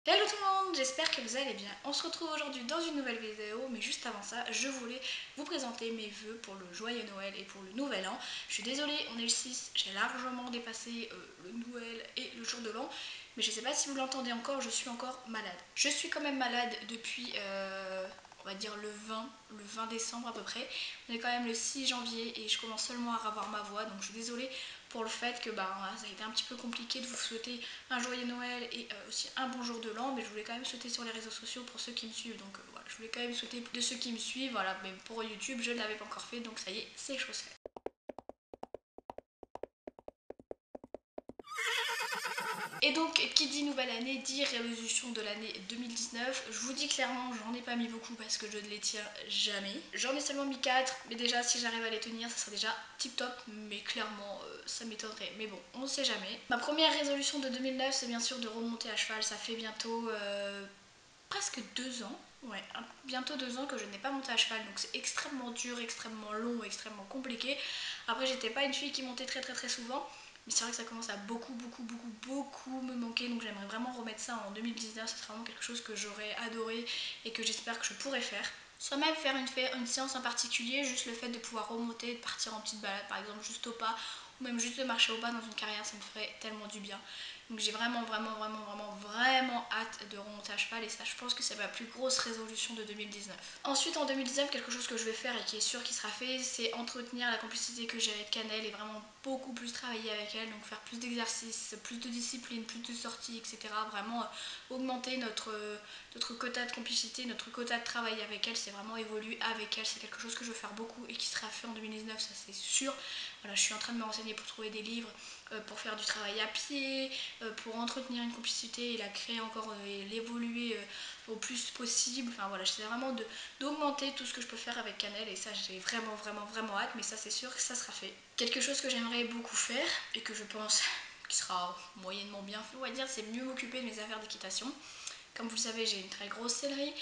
Hello tout le monde, j'espère que vous allez bien. On se retrouve aujourd'hui dans une nouvelle vidéo, mais juste avant ça, je voulais vous présenter mes vœux pour le joyeux Noël et pour le nouvel an. Je suis désolée, on est le 6, j'ai largement dépassé le Noël et le jour de l'an, mais je sais pas si vous l'entendez encore, je suis encore malade. Je suis quand même malade depuis, on va dire le 20 décembre à peu près. On est quand même le 6 janvier et je commence seulement à avoir ma voix, donc je suis désolée pour le fait que ça a été un petit peu compliqué de vous souhaiter un joyeux Noël et aussi un bon jour de l'an, mais je voulais quand même souhaiter sur les réseaux sociaux pour ceux qui me suivent, donc voilà, je voulais quand même souhaiter de ceux qui me suivent, voilà, mais pour YouTube je ne l'avais pas encore fait, donc ça y est, c'est chose faite. Et donc, qui dit nouvelle année, dit résolution de l'année 2019. Je vous dis clairement, j'en ai pas mis beaucoup parce que je ne les tiens jamais. J'en ai seulement mis 4, mais déjà, si j'arrive à les tenir, ça sera déjà tip top. Mais clairement, ça m'étonnerait. Mais bon, on ne sait jamais. Ma première résolution de 2009, c'est bien sûr de remonter à cheval. Ça fait bientôt presque 2 ans. Ouais, bientôt 2 ans que je n'ai pas monté à cheval, donc c'est extrêmement dur, extrêmement long, extrêmement compliqué. Après, j'étais pas une fille qui montait très souvent, mais c'est vrai que ça commence à beaucoup me manquer, donc j'aimerais vraiment remettre ça en 2019. C'est vraiment quelque chose que j'aurais adoré et que j'espère que je pourrais faire. Soit même faire une séance en particulier, juste le fait de pouvoir remonter, de partir en petite balade par exemple juste au pas, ou même juste de marcher au pas dans une carrière, ça me ferait tellement du bien. Donc j'ai vraiment hâte de remonter à cheval et ça je pense que c'est ma plus grosse résolution de 2019. Ensuite en 2019, quelque chose que je vais faire et qui est sûr qui sera fait, c'est entretenir la complicité que j'ai avec Cannelle et vraiment beaucoup plus travailler avec elle, donc faire plus d'exercices, plus de discipline, plus de sorties, etc. Vraiment augmenter notre quota de complicité, notre quota de travail avec elle, c'est vraiment évoluer avec elle, c'est quelque chose que je veux faire beaucoup et qui sera fait en 2019, ça c'est sûr. Voilà, je suis en train de me renseigner pour trouver des livres, pour faire du travail à pied, pour entretenir une complicité et la créer encore et l'évoluer au plus possible. Enfin voilà, j'essaie vraiment d'augmenter tout ce que je peux faire avec Cannelle et ça j'ai vraiment hâte, mais ça c'est sûr que ça sera fait. Quelque chose que j'aimerais beaucoup faire et que je pense qui sera moyennement bien fait, on va dire, c'est mieux m'occuper de mes affaires d'équitation. Comme vous le savez, j'ai une très grosse sellerie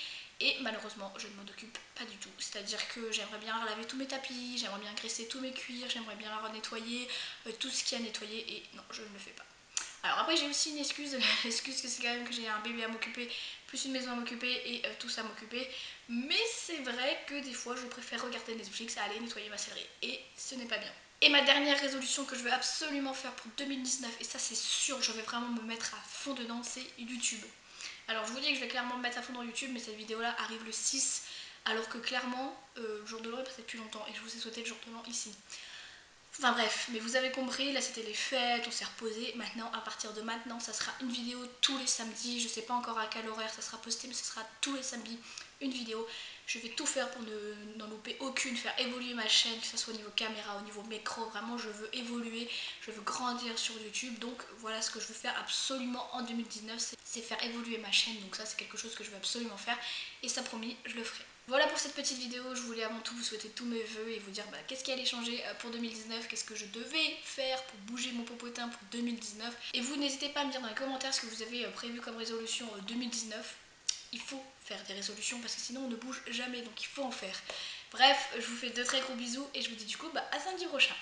et malheureusement je ne m'en occupe pas du tout. C'est-à-dire que j'aimerais bien laver tous mes tapis, j'aimerais bien graisser tous mes cuirs, j'aimerais bien nettoyer tout ce qui a nettoyé et non, je ne le fais pas. Alors après j'ai aussi une excuse, l'excuse que c'est quand même que j'ai un bébé à m'occuper, plus une maison à m'occuper et tout ça à m'occuper. Mais c'est vrai que des fois je préfère regarder Netflix à aller nettoyer ma sellerie et ce n'est pas bien. Et ma dernière résolution que je veux absolument faire pour 2019, et ça c'est sûr, je vais vraiment me mettre à fond dedans, c'est YouTube. Alors je vous dis que je vais clairement me mettre à fond dans YouTube, mais cette vidéo là arrive le 6, alors que clairement le jour de l'an est passé depuis longtemps et je vous ai souhaité le jour de l'an ici. Enfin bref, mais vous avez compris, là c'était les fêtes, on s'est reposé. Maintenant, à partir de maintenant, ça sera une vidéo tous les samedis. Je sais pas encore à quel horaire ça sera posté, mais ça sera tous les samedis une vidéo. Je vais tout faire pour n'en louper aucune, faire évoluer ma chaîne, que ce soit au niveau caméra, au niveau micro. Vraiment, je veux évoluer, je veux grandir sur YouTube. Donc voilà ce que je veux faire absolument en 2019, c'est faire évoluer ma chaîne. Donc ça, c'est quelque chose que je veux absolument faire. Et ça, promis, je le ferai. Voilà pour cette petite vidéo, je voulais avant tout vous souhaiter tous mes vœux et vous dire qu'est-ce qui allait changer pour 2019, qu'est-ce que je devais faire pour bouger mon popotin pour 2019. Et vous n'hésitez pas à me dire dans les commentaires ce que vous avez prévu comme résolution 2019. Il faut faire des résolutions parce que sinon on ne bouge jamais, donc il faut en faire. Bref, je vous fais de très gros bisous et je vous dis du coup à samedi prochain.